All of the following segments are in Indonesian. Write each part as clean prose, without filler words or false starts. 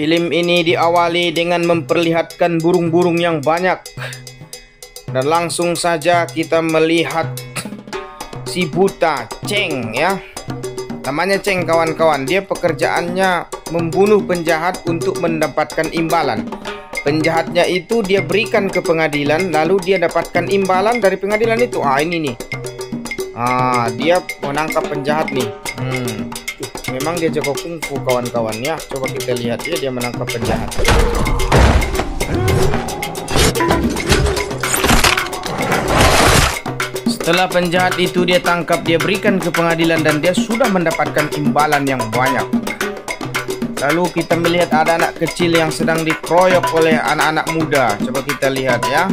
Film ini diawali dengan memperlihatkan burung-burung yang banyak. Dan langsung saja kita melihat si buta Cheng ya. Namanya Cheng kawan-kawan. Dia pekerjaannya membunuh penjahat untuk mendapatkan imbalan. Penjahatnya itu dia berikan ke pengadilan, lalu dia dapatkan imbalan dari pengadilan itu. Ini nih. Dia menangkap penjahat nih. Memang dia jago kungfu kawan-kawan ya. Coba kita lihat ya, dia menangkap penjahat. Setelah penjahat itu dia tangkap, dia berikan ke pengadilan dan dia sudah mendapatkan imbalan yang banyak. Lalu kita melihat ada anak kecil yang sedang dikeroyok oleh anak-anak muda. Coba kita lihat ya.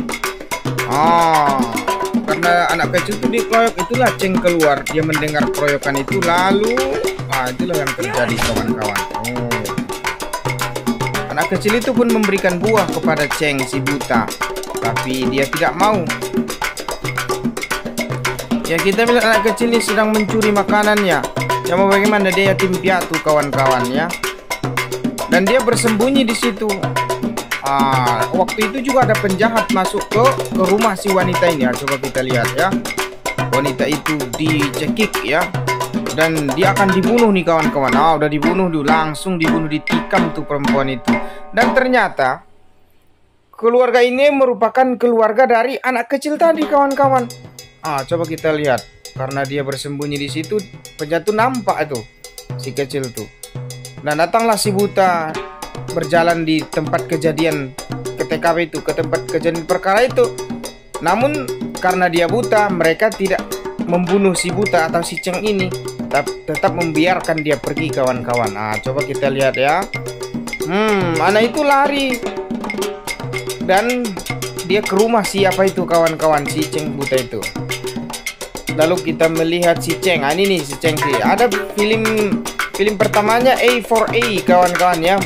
Karena anak kecil itu dikeroyok, itulah Cheng keluar. Dia mendengar keroyokan itu, lalu itulah yang terjadi kawan-kawan. Anak kecil itu pun memberikan buah kepada Cheng si buta, tapi dia tidak mau. Ya, kita melihat anak kecil ini sedang mencuri makanannya. Ya, mau bagaimana, dia yatim piatu kawan-kawan ya. Dan dia bersembunyi di situ. Waktu itu juga ada penjahat masuk ke rumah si wanita ini. Coba kita lihat ya. Wanita itu dicekik ya. Dan dia akan dibunuh nih kawan-kawan. Udah dibunuh dulu, langsung dibunuh, ditikam tuh perempuan itu. Dan ternyata keluarga ini merupakan keluarga dari anak kecil tadi kawan-kawan. Coba kita lihat. Karena dia bersembunyi di situ, penjahat nampak itu si kecil tuh. Dan datanglah si buta berjalan di tempat kejadian ke TKP itu, ke tempat kejadian perkara itu. Namun karena dia buta, mereka tidak membunuh si buta atau si Cheng ini, tetap membiarkan dia pergi kawan-kawan. Coba kita lihat ya. Anak itu lari dan dia ke rumah siapa itu kawan-kawan, si Cheng buta itu. Lalu kita melihat si Cheng. Ini nih si Cheng sih. Ada film pertamanya A4A kawan-kawan ya.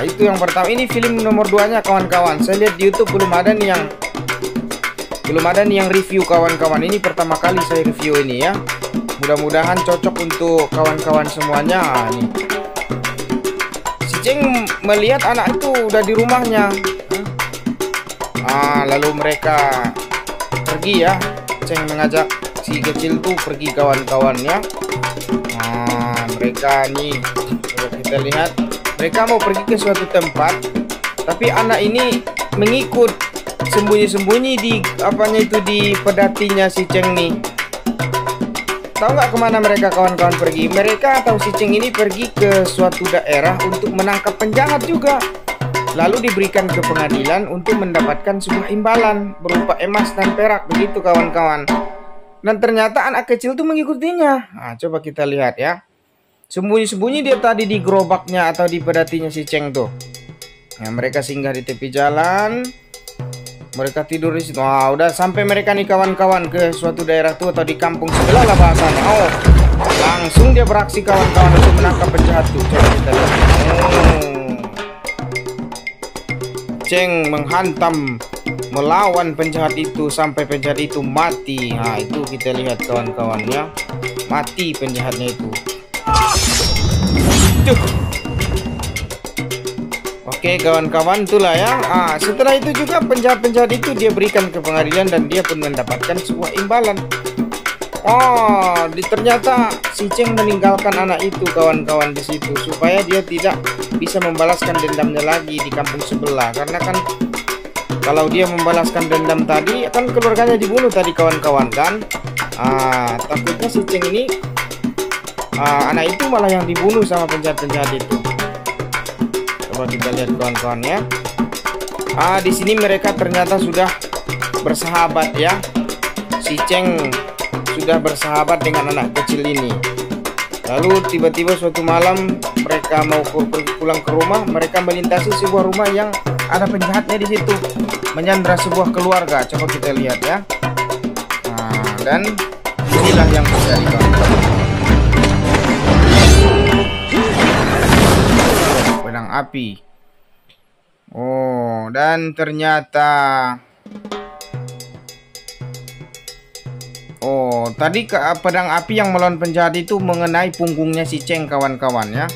Itu yang pertama. Ini film nomor 2-nya kawan-kawan. Saya lihat di YouTube belum ada nih yang review kawan-kawan. Ini pertama kali saya review ini ya. Mudah-mudahan cocok untuk kawan-kawan semuanya. Nih. Si Cheng melihat anak itu udah di rumahnya. Lalu mereka pergi ya. Cheng mengajak si kecil tuh pergi kawan-kawannya. Mereka nih, kalau kita lihat, mereka mau pergi ke suatu tempat, tapi anak ini mengikut sembunyi-sembunyi di di pedatinya si Cheng nih. Tahu nggak kemana mereka kawan-kawan pergi? Mereka atau si Cheng ini pergi ke suatu daerah untuk menangkap penjahat juga. Lalu diberikan ke pengadilan untuk mendapatkan sebuah imbalan berupa emas dan perak, begitu kawan-kawan. Dan ternyata anak kecil itu mengikutinya. Coba kita lihat ya. Sembunyi-sembunyi dia tadi di gerobaknya atau di pedatinya si Cheng tuh. Mereka singgah di tepi jalan. Mereka tidur di situ. Udah sampai mereka nih kawan-kawan ke suatu daerah tuh atau di kampung sebelah lah bahasanya. Langsung dia beraksi kawan-kawan untuk menangkap penjahat tuh. Coba kita lihat. Cheng menghantam, melawan penjahat itu sampai penjahat itu mati. Itu kita lihat kawan-kawan ya. Mati penjahatnya itu. Oke kawan-kawan, itulah ya. Setelah itu juga penjahat-penjahat itu dia berikan ke pengadilan dan dia pun mendapatkan sebuah imbalan. Ternyata si Cheng meninggalkan anak itu kawan-kawan di situ supaya dia tidak bisa membalaskan dendamnya lagi di kampung sebelah. Karena kan kalau dia membalaskan dendam tadi, kan keluarganya dibunuh tadi kawan-kawan kan. Takutnya si Cheng ini anak itu malah yang dibunuh sama penjahat-penjahat itu. Coba kita lihat kawan-kawan ya. Di sini mereka ternyata sudah bersahabat ya. Si Cheng sudah bersahabat dengan anak kecil ini. Lalu tiba-tiba suatu malam mereka mau pulang ke rumah, mereka melintasi sebuah rumah yang ada penjahatnya di situ, menyandra sebuah keluarga. Coba kita lihat ya. Dan inilah yang terjadi kawan-kawan. Pedang api. Dan ternyata tadi pedang api yang melawan penjahat itu mengenai punggungnya si Cheng kawan-kawan ya.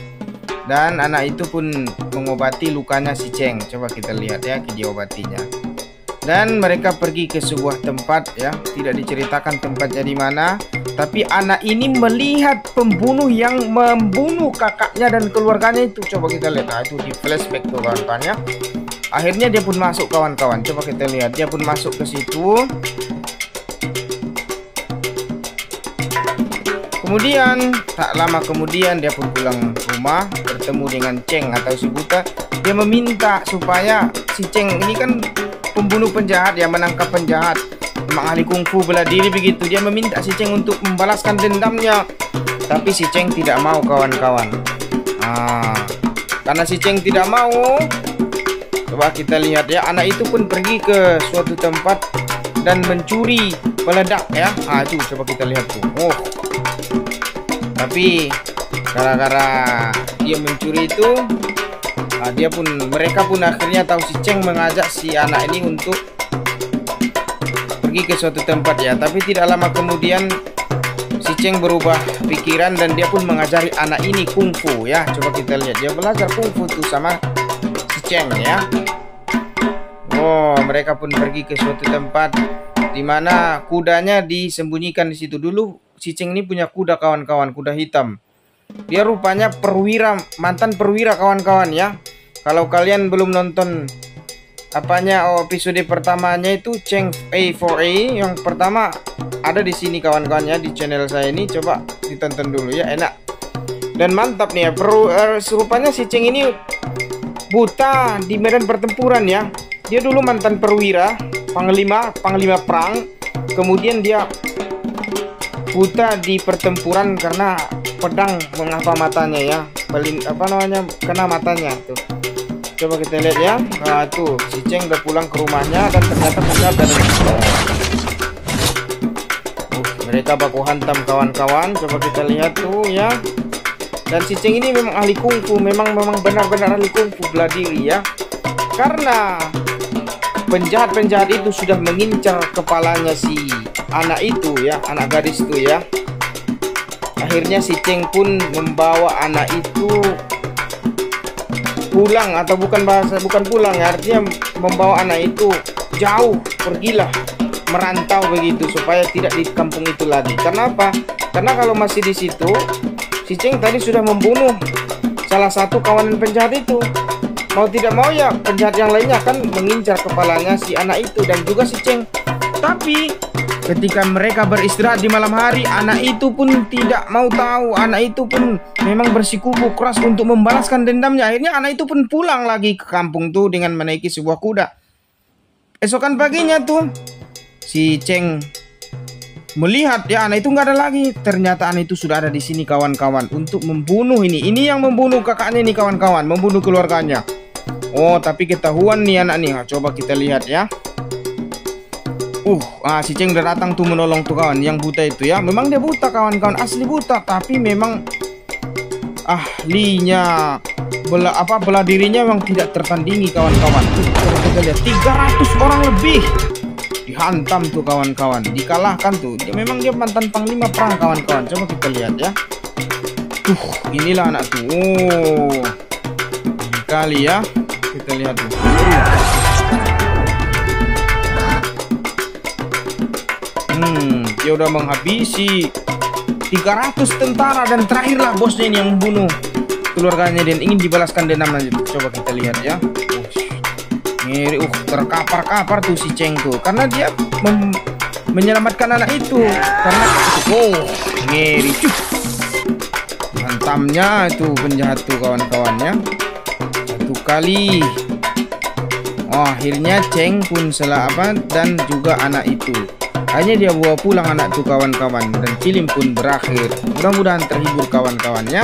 Dan anak itu pun mengobati lukanya si Cheng. Coba kita lihat ya video obatinya. Dan mereka pergi ke sebuah tempat ya, tidak diceritakan tempatnya di mana. Tapi anak ini melihat pembunuh yang membunuh kakaknya dan keluarganya itu. Coba kita lihat. Nah, itu di flashback tuh kawan-kawan ya. Akhirnya dia pun masuk kawan-kawan. Coba kita lihat, dia pun masuk ke situ. Kemudian tak lama kemudian dia pun pulang rumah, bertemu dengan Cheng atau si buta. Dia meminta supaya si Cheng ini kan pembunuh penjahat yang menangkap penjahat, memang ahli kungfu bela diri begitu. Dia meminta si Cheng untuk membalaskan dendamnya, tapi si Cheng tidak mau kawan-kawan. Karena si Cheng tidak mau, coba kita lihat ya, anak itu pun pergi ke suatu tempat dan mencuri peledak ya. Itu coba kita lihat tuh. Tapi gara-gara dia mencuri itu, mereka pun akhirnya tahu si Cheng mengajak si anak ini untuk pergi ke suatu tempat ya. Tapi tidak lama kemudian si Cheng berubah pikiran dan dia pun mengajari anak ini kungfu ya. Coba kita lihat, dia belajar kungfu tuh sama si Cheng ya. Mereka pun pergi ke suatu tempat di mana kudanya disembunyikan di situ. Dulu si Cheng ini punya kuda kawan-kawan, kuda hitam. Dia rupanya perwira, mantan perwira kawan-kawan ya. Kalau kalian belum nonton episode pertamanya itu Cheng A4A yang pertama, ada di sini kawan-kawan ya, di channel saya ini. Coba ditonton dulu ya, enak dan mantap nih ya. Rupanya si Cheng ini buta di medan pertempuran ya. Dia dulu mantan perwira, panglima perang. Kemudian dia buta di pertempuran karena pedang mengapa matanya ya, kena matanya tuh. Coba kita lihat ya. Tuh si Cheng udah pulang ke rumahnya dan ternyata buka dan mereka baku hantam kawan-kawan. Coba kita lihat tuh ya. Dan si Cheng ini memang ahli kungfu, memang benar-benar ahli kungfu bela diri ya. Karena penjahat-penjahat itu sudah mengincar kepalanya si anak itu ya, anak gadis itu ya. Akhirnya si Cheng pun membawa anak itu pulang, atau bukan pulang ya, artinya membawa anak itu jauh, pergilah merantau begitu supaya tidak di kampung itu lagi. Karena apa? Karena kalau masih di situ, si Cheng tadi sudah membunuh salah satu kawanan penjahat itu. Mau tidak mau ya penjahat yang lainnya akan mengincar kepalanya si anak itu dan juga si Cheng. Tapi ketika mereka beristirahat di malam hari, anak itu pun tidak mau tahu. Anak itu pun memang bersikukuh keras untuk membalaskan dendamnya. Akhirnya anak itu pun pulang lagi ke kampung tuh dengan menaiki sebuah kuda. Esokan paginya tuh si Cheng melihat ya anak itu nggak ada lagi. Ternyata anak itu sudah ada di sini kawan-kawan untuk membunuh ini. Ini yang membunuh kakaknya nih kawan-kawan, membunuh keluarganya. Tapi ketahuan nih anak nih. Coba kita lihat ya. Si Cheng udah datang tuh menolong tuh kawan yang buta itu ya. Memang dia buta kawan-kawan, asli buta, tapi memang ahlinya bela dirinya memang tidak tertandingi kawan-kawan. Kita lihat 300 orang lebih dihantam tuh kawan-kawan, dikalahkan tuh. Dia mantan panglima perang kawan-kawan. Coba kita lihat ya. Inilah anak tuh. Kali ya. Kita lihat tuh. Dia udah menghabisi 300 tentara dan terakhirlah bosnya ini yang membunuh keluarganya dan ingin dibalaskan dendamnya. Coba kita lihat ya. Ngeri, terkapar-kapar tuh si Cheng tuh karena dia menyelamatkan anak itu. Karena ngeri hantamnya itu penjahat tuh kawan-kawannya satu kali. Akhirnya Cheng pun dan juga anak itu. Hanya dia bawa pulang anak tuh kawan-kawan dan film pun berakhir. Mudah-mudahan terhibur kawan-kawannya.